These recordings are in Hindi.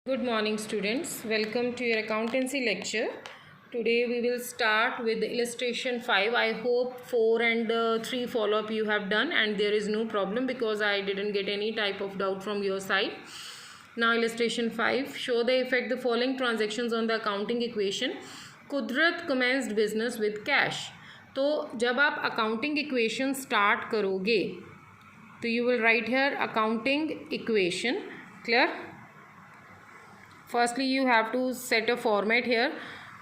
Good morning students, welcome to your accountancy lecture. Today we will start with illustration 5. I hope 4 and 3 follow up you have done and there is no problem because I didn't get any type of doubt from your side. Now illustration 5, show the effect the following transactions on the accounting equation. कुदरत commenced business with cash. तो जब आप accounting equation start करोगे तो you will write here accounting equation. Clear? Firstly you have to set a format here,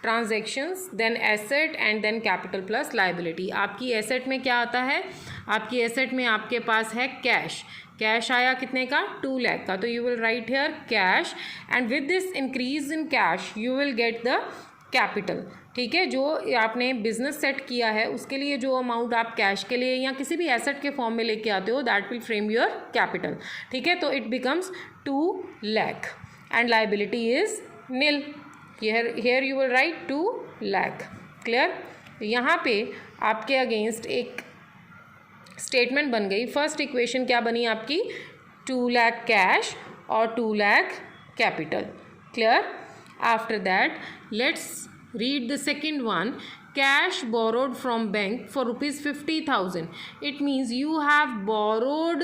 transactions, then asset and then capital plus liability. आपकी asset में क्या आता है? आपकी asset में आपके पास है कैश. कैश आया कितने का? 2 लाख का. तो you will write here cash and with this increase in cash you will get the capital. ठीक है, जो आपने बिजनेस सेट किया है उसके लिए जो अमाउंट आप कैश के लिए या किसी भी एसेट के फॉर्म में लेके आते हो that will frame your capital. ठीक है, तो it becomes 2 lakh and liability is nil. Here you will write 2 lakh. Clear? यहाँ पे आपके अगेंस्ट एक स्टेटमेंट बन गई. फर्स्ट इक्वेशन क्या बनी आपकी? 2 लाख कैश और 2 lakh capital. Clear? After that let's read the second one. Cash borrowed from bank for rupees 50,000. It means you have borrowed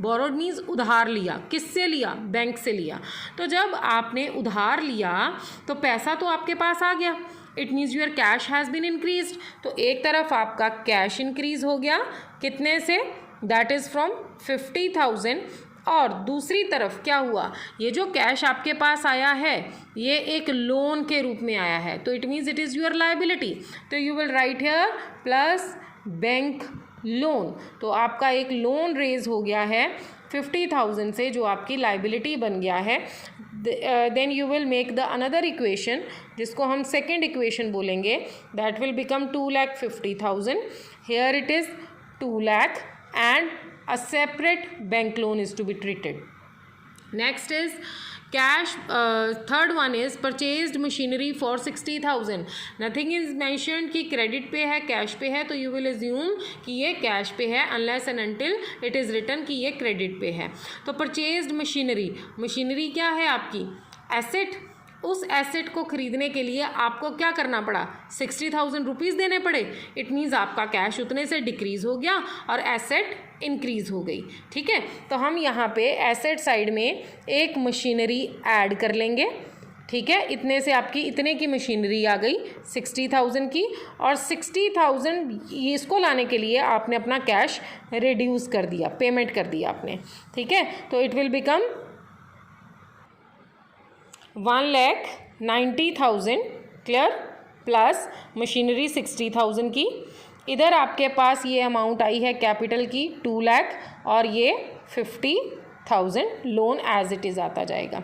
means उधार लिया. किससे लिया? बैंक से लिया. तो जब आपने उधार लिया तो पैसा तो आपके पास आ गया. It means your cash has been increased. तो एक तरफ आपका कैश इंक्रीज हो गया कितने से? That is from 50,000. और दूसरी तरफ क्या हुआ? ये जो कैश आपके पास आया है ये एक लोन के रूप में आया है. तो it means it is your liability. तो you will write here plus bank loan. तो आपका एक लोन रेज हो गया है 50,000 से जो आपकी लाइबिलिटी बन गया है. Then you will make the another equation जिसको हम सेकेंड इक्वेशन बोलेंगे. That will become 2,50,000. Here it is 2 lakh and a separate bank loan is to be treated. Next is cash. Third one is purchased machinery for 60,000. Nothing is mentioned कि credit पे है कैश पे है, तो you will assume कि ये कैश पे है unless and until it is written कि ये credit पे है. तो purchased machinery क्या है आपकी? एसेट. उस एसेट को ख़रीदने के लिए आपको क्या करना पड़ा? 60,000 रुपीज़ देने पड़े. इट मीन्स आपका कैश उतने से डिक्रीज़ हो गया और एसेट इंक्रीज़ हो गई. ठीक है, तो हम यहाँ पे एसेट साइड में एक मशीनरी ऐड कर लेंगे. ठीक है, इतने से आपकी इतने की मशीनरी आ गई 60,000 की. और 60,000 इसको लाने के लिए आपने अपना कैश रिड्यूस कर दिया, पेमेंट कर दिया आपने. ठीक है, तो it will become 1,90,000. Clear? Plus machinery 60,000 की. इधर आपके पास ये अमाउंट आई है कैपिटल की 2 लाख और ये 50,000 लोन एज इट इज़ आता जाएगा.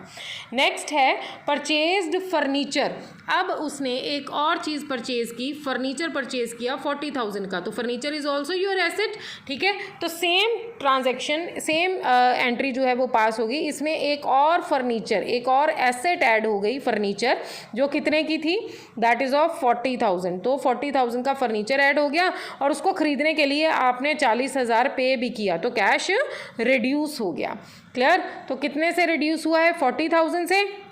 नेक्स्ट है परचेज्ड फर्नीचर. अब उसने एक और चीज़ परचेज़ की, फर्नीचर परचेज़ किया 40,000 का. तो furniture is also your asset. ठीक है, तो सेम ट्रांजैक्शन सेम एंट्री जो है वो पास होगी. इसमें एक और फर्नीचर, एक और एसेट ऐड हो गई फर्नीचर जो कितने की थी? That is of 40,000. तो 40,000 का फर्नीचर ऐड हो गया और उसको ख़रीदने के लिए आपने 40,000 पे भी किया तो कैश रिड्यूस हो गया. क्लियर? तो कितने से रिड्यूस हुआ है? 40,000 से.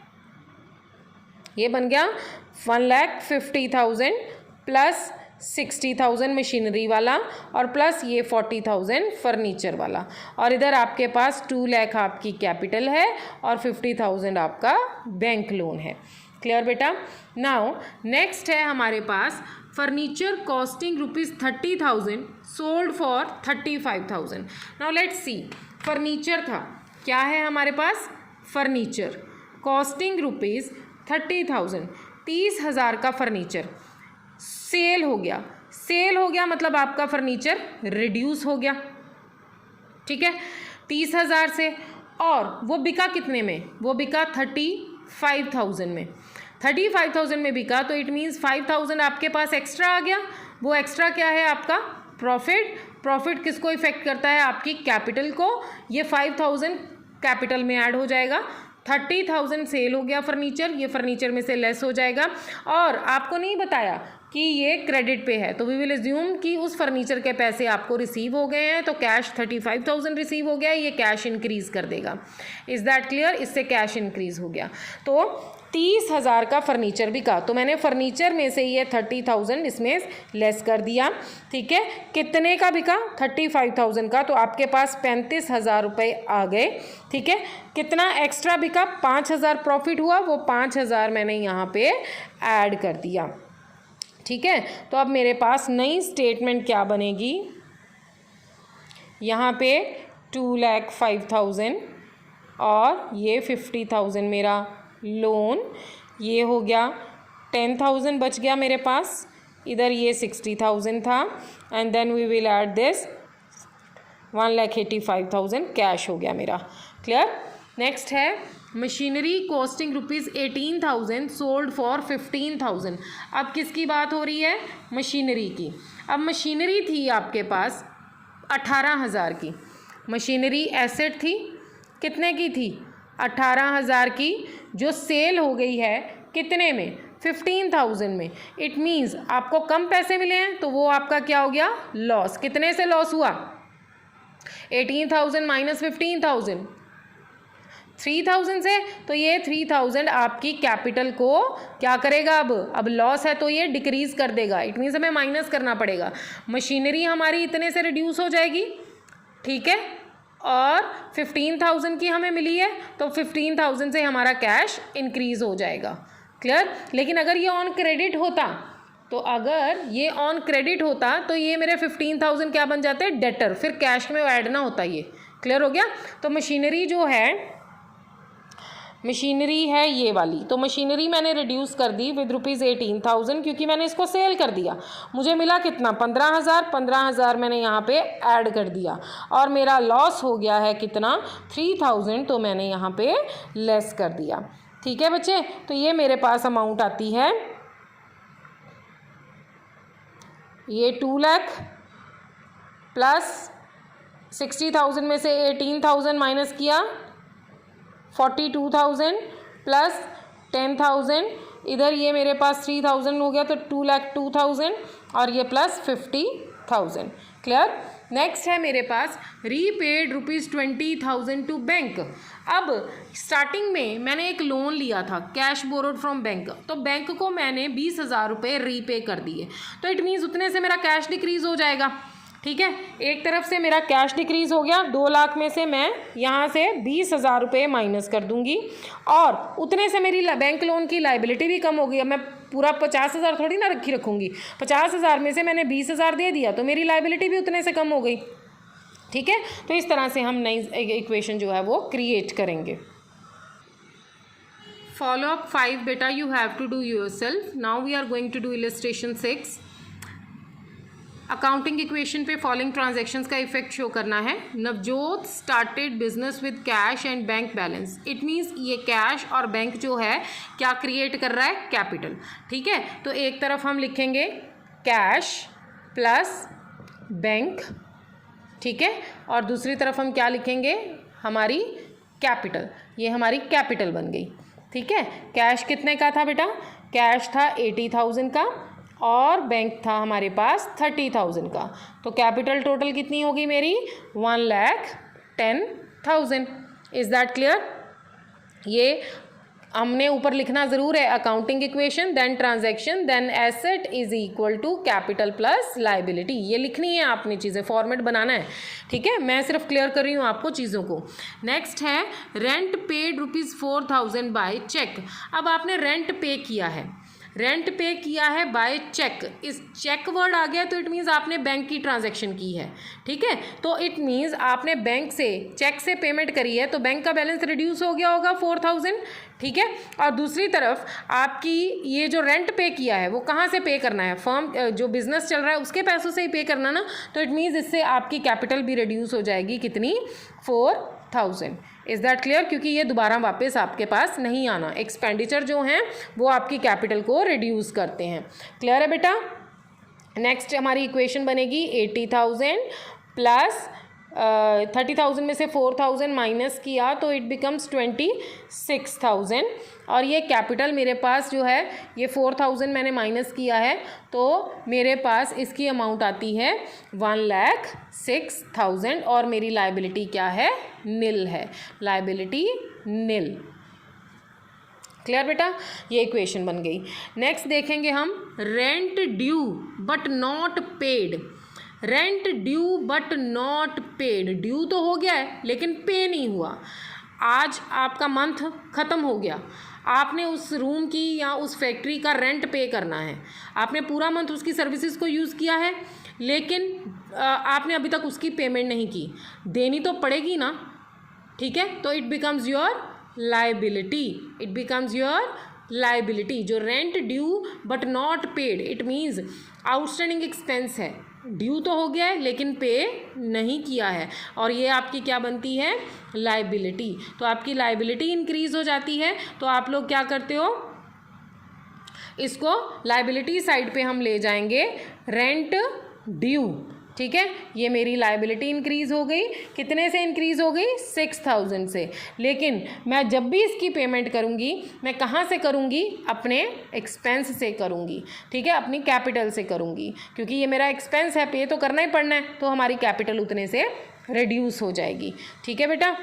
ये बन गया 1,50,000 प्लस 60,000 मशीनरी वाला और प्लस ये 40,000 फर्नीचर वाला. और इधर आपके पास 2 लाख आपकी कैपिटल है और 50,000 आपका बैंक लोन है. क्लियर बेटा? नाउ नेक्स्ट है हमारे पास furniture costing ₹30,000 sold for 35,000. Now let's see. Furniture था, क्या है हमारे पास? Furniture costing ₹30,000. 30,000 का फर्नीचर सेल हो गया. सेल हो गया मतलब आपका फर्नीचर रिड्यूस हो गया. ठीक है, 30,000 से. और वो बिका कितने में? वो बिका 35,000 में. 35,000 में बिका तो इट मीन्स 5,000 आपके पास एक्स्ट्रा आ गया. वो एक्स्ट्रा क्या है आपका? प्रॉफिट. प्रॉफिट किसको इफेक्ट करता है? आपकी कैपिटल को. ये 5,000 कैपिटल में ऐड हो जाएगा. 30,000 सेल हो गया फर्नीचर, ये फर्नीचर में से लेस हो जाएगा. और आपको नहीं बताया कि ये क्रेडिट पे है, तो वी विल एज्यूम कि उस फर्नीचर के पैसे आपको रिसीव हो गए हैं, तो कैश 35,000 रिसीव हो गया, ये कैश इंक्रीज़ कर देगा। Is that clear? इससे कैश इंक्रीज़ हो गया। तो 30,000 का फर्नीचर बिका, तो मैंने फर्नीचर में से ये 30,000 इसमें लेस कर दिया। ठीक है, कितने का बिका? 35,000 का, तो आपके पास 35,000 रुपये आ गए। ठीक है, कितना एक्स्ट्रा बिका? 5,000 प्रॉफिट हुआ, वो 5,000 मैंने यहाँ पे ऐड कर दिया। ठीक है, तो अब मेरे पास नई स्टेटमेंट क्या बनेगी? यहाँ पे 2,05,000 और ये 50,000 मेरा लोन, ये हो गया 10,000 बच गया मेरे पास, इधर ये 60,000 था, and then we will add this 1,85,000 cash हो गया मेरा। क्लियर? नेक्स्ट है मशीनरी कॉस्टिंग ₹18,000 सोल्ड फॉर 15,000। अब किसकी बात हो रही है? मशीनरी की। अब मशीनरी थी आपके पास 18,000 की, मशीनरी एसेट थी, कितने की थी? 18,000 की, जो सेल हो गई है कितने में? 15,000 में। इट मीन्स आपको कम पैसे मिले हैं, तो वो आपका क्या हो गया? लॉस। कितने से लॉस हुआ? 18,000 माइनस 15,000, 3,000 से। तो ये 3,000 आपकी कैपिटल को क्या करेगा? अब लॉस है तो ये डिक्रीज़ कर देगा। इट मीन्स हमें माइनस करना पड़ेगा। मशीनरी हमारी इतने से रिड्यूस हो जाएगी। ठीक है, और 15,000 की हमें मिली है, तो 15,000 से हमारा कैश इंक्रीज़ हो जाएगा। क्लियर? लेकिन अगर ये ऑन क्रेडिट होता, तो अगर ये ऑन क्रेडिट होता तो ये मेरे 15,000 क्या बन जाते? डेटर, फिर कैश में ऐड ना होता ये। क्लियर हो गया? तो मशीनरी जो है, मशीनरी है ये वाली, तो मशीनरी मैंने रिड्यूस कर दी विद ₹18,000, क्योंकि मैंने इसको सेल कर दिया। मुझे मिला कितना? 15,000। 15,000 मैंने यहाँ पे ऐड कर दिया, और मेरा लॉस हो गया है कितना? 3,000, तो मैंने यहाँ पे लेस कर दिया। ठीक है बच्चे, तो ये मेरे पास अमाउंट आती है, ये 2 लाख प्लस 60,000 में से 18,000 माइनस किया, 42,000 प्लस 10,000, इधर ये मेरे पास 3,000 हो गया, तो 2,02,000, और ये प्लस 50,000। क्लियर? नेक्स्ट है मेरे पास रीपेड ₹20,000 टू बैंक। अब स्टार्टिंग में मैंने एक लोन लिया था, कैश बोरोड फ्रॉम बैंक, तो बैंक को मैंने 20,000 रुपये रीपे कर दिए, तो इट मीन्स उतने से मेरा कैश डिक्रीज़ हो जाएगा। ठीक है, एक तरफ से मेरा कैश डिक्रीज़ हो गया, 2 लाख में से मैं यहाँ से 20,000 रुपये माइनस कर दूंगी, और उतने से मेरी बैंक लोन की लाइबिलिटी भी कम हो गई। अब मैं पूरा 50,000 थोड़ी ना रखूँगी, 50,000 में से मैंने 20,000 दे दिया, तो मेरी लाइबिलिटी भी उतने से कम हो गई। ठीक है, तो इस तरह से हम नई इक्वेशन जो है वो क्रिएट करेंगे। फॉलो अप 5 बेटा you have to do yourself. Now we are going to do illustration 6। Accounting equation पे फॉलोइंग ट्रांजैक्शंस का इफेक्ट शो करना है। Navjot started business with cash and bank balance. It means ये कैश और बैंक जो है क्या क्रिएट कर रहा है? कैपिटल। ठीक है, तो एक तरफ हम लिखेंगे कैश प्लस बैंक, ठीक है, और दूसरी तरफ हम क्या लिखेंगे? हमारी कैपिटल। ये हमारी कैपिटल बन गई। ठीक है, कैश कितने का था बेटा? कैश था 80,000 का, और बैंक था हमारे पास 30,000 का, तो कैपिटल टोटल कितनी होगी मेरी? 1,10,000। Is that clear? ये हमने ऊपर लिखना ज़रूर है, accounting equation then transaction then asset is equal to capital plus liability. ये लिखनी है आपने, चीज़ें फॉर्मेट बनाना है। ठीक है, मैं सिर्फ क्लियर कर रही हूँ आपको चीज़ों को। नेक्स्ट है रेंट पेड ₹4,000 बाय चेक। अब आपने रेंट पे किया है, रेंट पे किया है बाय चेक। इस चेक वर्ड आ गया तो इट मीन्स आपने बैंक की ट्रांजैक्शन की है। ठीक है, तो इट मीन्स आपने बैंक से चेक से पेमेंट करी है, तो बैंक का बैलेंस रिड्यूस हो गया होगा 4,000। ठीक है, और दूसरी तरफ आपकी ये जो रेंट पे किया है वो कहाँ से पे करना है? फर्म जो बिजनेस चल रहा है उसके पैसों से ही पे करना ना, तो इट मीन्स इससे आपकी कैपिटल भी रिड्यूस हो जाएगी। कितनी? 4,000। Is that clear? क्योंकि ये दोबारा वापस आपके पास नहीं आना। एक्सपेंडिचर जो हैं वो आपकी कैपिटल को रिड्यूस करते हैं। क्लियर है बेटा? नेक्स्ट हमारी इक्वेशन बनेगी 80,000 प्लस 30,000 में से 4,000 माइनस किया तो इट बिकम्स 26,000, और ये कैपिटल मेरे पास जो है ये 4,000 मैंने माइनस किया है, तो मेरे पास इसकी अमाउंट आती है 1,06,000, और मेरी लायबिलिटी क्या है, निल है, लायबिलिटी निल। क्लियर बेटा, ये इक्वेशन बन गई। नेक्स्ट देखेंगे हम rent due but not paid. Rent due but not paid, due तो हो गया है लेकिन पे नहीं हुआ। आज आपका मंथ ख़त्म हो गया, आपने उस रूम की या उस फैक्ट्री का रेंट पे करना है, आपने पूरा मंथ उसकी सर्विसेज को यूज़ किया है, लेकिन आपने अभी तक उसकी पेमेंट नहीं की, देनी तो पड़ेगी ना, ठीक है, तो it becomes your liability, it becomes your liability. जो rent due but not paid, it means outstanding expense है, ड्यू तो हो गया है लेकिन पे नहीं किया है, और ये आपकी क्या बनती है, लायबिलिटी। तो आपकी लायबिलिटी इंक्रीज हो जाती है, तो आप लोग क्या करते हो, इसको लायबिलिटी साइड पे हम ले जाएंगे रेंट ड्यू, ठीक है। ये मेरी लायबिलिटी इंक्रीज़ हो गई, कितने से इंक्रीज़ हो गई, 6,000 से, लेकिन मैं जब भी इसकी पेमेंट करूँगी मैं कहाँ से करूँगी, अपने एक्सपेंस से करूँगी, ठीक है, अपनी कैपिटल से करूँगी, क्योंकि ये मेरा एक्सपेंस है, पे तो करना ही पड़ना है, तो हमारी कैपिटल उतने से रिड्यूस हो जाएगी, ठीक है बेटा।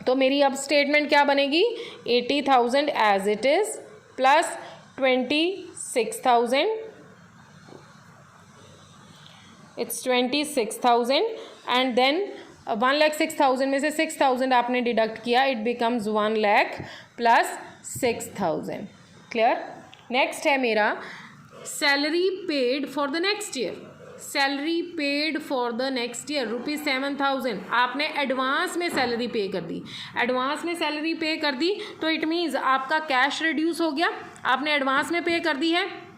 तो मेरी अब स्टेटमेंट क्या बनेगी, 80,000 as it is plus 26,000, it's 26,000, and then 1,06,000 में से 6,000 आपने डिडक्ट किया, it becomes 1 lakh plus 6,000। Clear. Next है मेरा salary paid for the next year. Salary paid for the next year ₹7,000 आपने एडवांस में सैलरी पे कर दी, एडवांस में सैलरी पे कर दी तो इट मीन्स आपका कैश रिड्यूस हो गया, आपने एडवांस में पे कर दी है,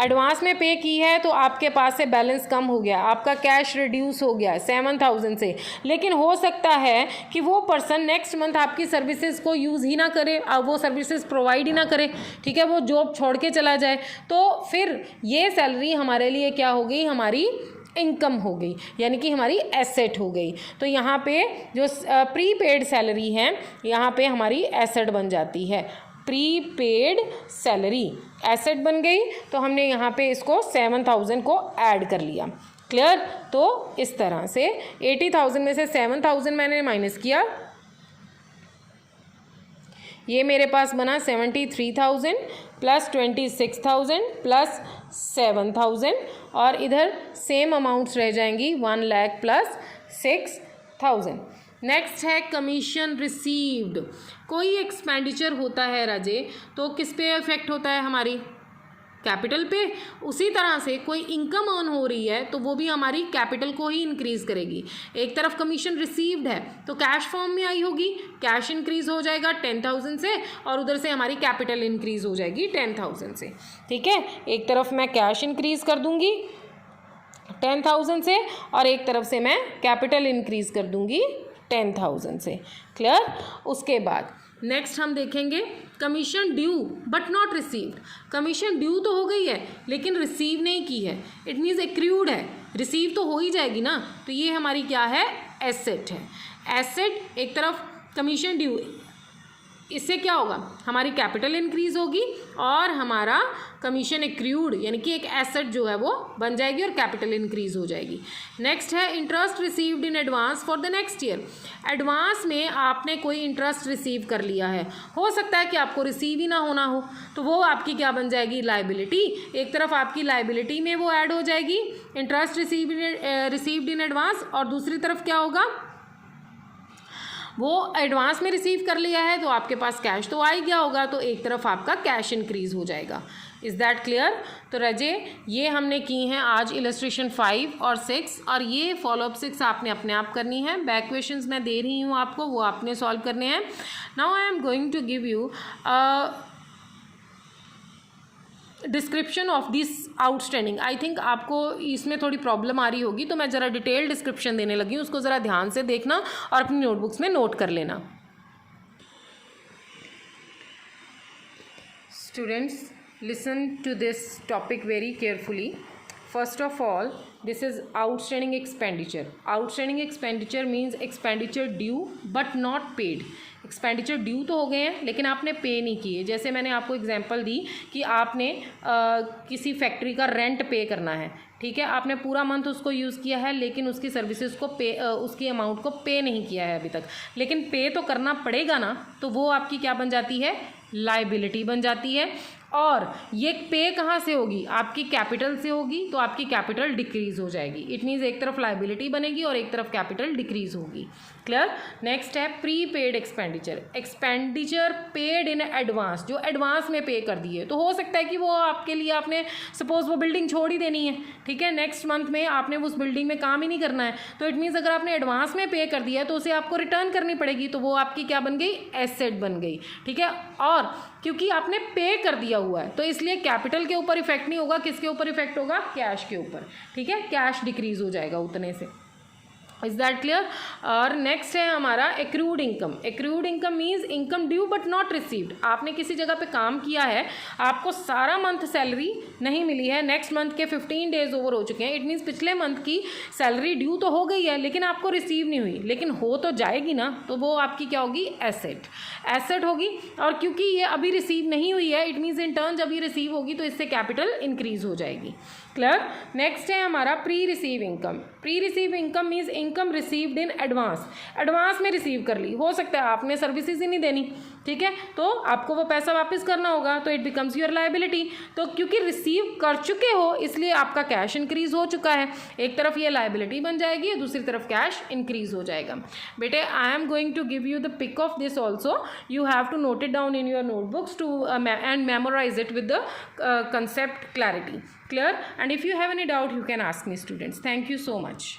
एडवांस में पे की है तो आपके पास से बैलेंस कम हो गया, आपका कैश रिड्यूस हो गया 7,000 से। लेकिन हो सकता है कि वो पर्सन नेक्स्ट मंथ आपकी सर्विसेज को यूज़ ही ना करे, वो सर्विसेज प्रोवाइड ही ना करे, ठीक है, वो जॉब छोड़ के चला जाए, तो फिर ये सैलरी हमारे लिए क्या हो गई, हमारी इनकम हो गई, यानी कि हमारी एसेट हो गई। तो यहाँ पे जो प्रीपेड सैलरी है यहाँ पे हमारी एसेट बन जाती है, प्रीपेड सैलरी एसेट बन गई, तो हमने यहाँ पे इसको 7,000 को ऐड कर लिया। क्लियर। तो इस तरह से 80,000 में से 7,000 मैंने माइनस किया, ये मेरे पास बना 73,000 प्लस 26,000 प्लस 7,000, और इधर सेम अमाउंट्स रह जाएंगी 1 लाख प्लस 6,000। नेक्स्ट है कमीशन रिसीव्ड। कोई एक्सपेंडिचर होता है राजे तो किस पे इफेक्ट होता है, हमारी कैपिटल पे। उसी तरह से कोई इनकम अर्न हो रही है तो वो भी हमारी कैपिटल को ही इंक्रीज़ करेगी। एक तरफ कमीशन रिसीव्ड है तो कैश फॉर्म में आई होगी, कैश इंक्रीज़ हो जाएगा 10,000 से, और उधर से हमारी कैपिटल इंक्रीज़ हो जाएगी 10,000 से, ठीक है। एक तरफ मैं कैश इंक्रीज़ कर दूंगी 10,000 से, और एक तरफ से मैं कैपिटल इंक्रीज़ कर दूंगी 10,000 से। क्लियर। उसके बाद नेक्स्ट हम देखेंगे commission due but not received. Commission due तो हो गई है लेकिन रिसीव नहीं की है, इट मीन्स एक्रूड है, रिसीव तो हो ही जाएगी ना, तो ये हमारी क्या है, एसेट है। एसेट एक तरफ कमीशन ड्यू, इससे क्या होगा, हमारी कैपिटल इंक्रीज होगी और हमारा कमीशन एक्रूड यानी कि एक एसेट जो है वो बन जाएगी और कैपिटल इंक्रीज हो जाएगी। नेक्स्ट है interest received in advance for the next year. Advance में आपने कोई इंटरेस्ट रिसीव कर लिया है, हो सकता है कि आपको रिसीव ही ना होना हो, तो वो आपकी क्या बन जाएगी, लायबिलिटी। एक तरफ आपकी लायबिलिटी में वो ऐड हो जाएगी इंटरेस्ट रिसीव्ड इन एडवांस, और दूसरी तरफ क्या होगा, वो एडवांस में रिसीव कर लिया है तो आपके पास कैश तो आ ही गया होगा, तो एक तरफ आपका कैश इंक्रीज हो जाएगा। Is that clear. तो रजे ये हमने की हैं आज इलस्ट्रेशन 5 और 6, और ये फॉलोअप 6 आपने अपने आप करनी है। बैक क्वेश्चंस मैं दे रही हूँ आपको, वो आपने सॉल्व करने हैं। Now I am going to give you description of this outstanding. I think आपको इसमें थोड़ी प्रॉब्लम आ रही होगी, तो मैं ज़रा डिटेल डिस्क्रिप्शन देने लगी हूँ, उसको ज़रा ध्यान से देखना और अपनी नोटबुक्स में नोट कर लेना। Students listen to this topic very carefully. first of all, this is outstanding expenditure. Outstanding expenditure means expenditure due but not paid. Expenditure due तो हो गए हैं लेकिन आपने पे नहीं किए. जैसे मैंने आपको एग्जांपल दी कि आपने किसी फैक्ट्री का रेंट पे करना है, ठीक है, आपने पूरा मंथ उसको यूज़ किया है लेकिन उसकी सर्विसेज को पे उसकी अमाउंट को पे नहीं किया है अभी तक, लेकिन पे तो करना पड़ेगा ना, तो वो आपकी क्या बन जाती है, लाइबिलिटी बन जाती है. और ये पे कहाँ से होगी, आपकी कैपिटल से होगी, तो आपकी कैपिटल डिक्रीज हो जाएगी. इट मीन्स एक तरफ लाइबिलिटी बनेगी और एक तरफ कैपिटल डिक्रीज होगी. क्लियर. नेक्स्ट है pre paid expenditure. Expenditure paid in advance, जो एडवांस में पे कर दिए. तो हो सकता है कि वो आपके लिए, आपने सपोज वो बिल्डिंग छोड़ ही देनी है, ठीक है, नेक्स्ट मंथ में आपने उस बिल्डिंग में काम ही नहीं करना है, तो इट मीन्स अगर आपने एडवांस में पे कर दिया है तो उसे आपको रिटर्न करनी पड़ेगी, तो वो आपकी क्या बन गई, एसेट बन गई. ठीक है. और क्योंकि आपने पे कर दिया हुआ है तो इसलिए कैपिटल के ऊपर इफेक्ट नहीं होगा, किसके ऊपर इफेक्ट होगा, कैश के ऊपर. ठीक है, कैश डिक्रीज हो जाएगा उतने से. Is that clear. और नेक्स्ट है हमारा accrued income. Accrued income means income due but not received. आपने किसी जगह पे काम किया है, आपको सारा मंथ सैलरी नहीं मिली है, नेक्स्ट मंथ के 15 डेज ओवर हो चुके हैं, इट मीन्स पिछले मंथ की सैलरी ड्यू तो हो गई है लेकिन आपको रिसीव नहीं हुई, लेकिन हो तो जाएगी ना, तो वो आपकी क्या होगी, एसेट. एसेट होगी. और क्योंकि ये अभी रिसीव नहीं हुई है, इट मीन्स इन टर्न जब ये रिसीव होगी तो इससे कैपिटल इंक्रीज हो जाएगी. क्लियर. नेक्स्ट है हमारा pre receive income. Pre receive income means income received in advance. Advance में रिसीव कर ली, हो सकता है आपने सर्विसेज ही नहीं देनी, ठीक है, तो आपको वो पैसा वापस करना होगा, तो इट बिकम्स योर लाइबिलिटी. तो क्योंकि रिसीव कर चुके हो इसलिए आपका कैश इंक्रीज हो चुका है. एक तरफ ये लाइबिलिटी बन जाएगी और दूसरी तरफ कैश इंक्रीज हो जाएगा. बेटे I am going to give you the pic of this also. You have to note it down in your notebooks to and memorize it with the concept clarity. Clear. And if you have any doubt you can ask me, students. Thank you so much.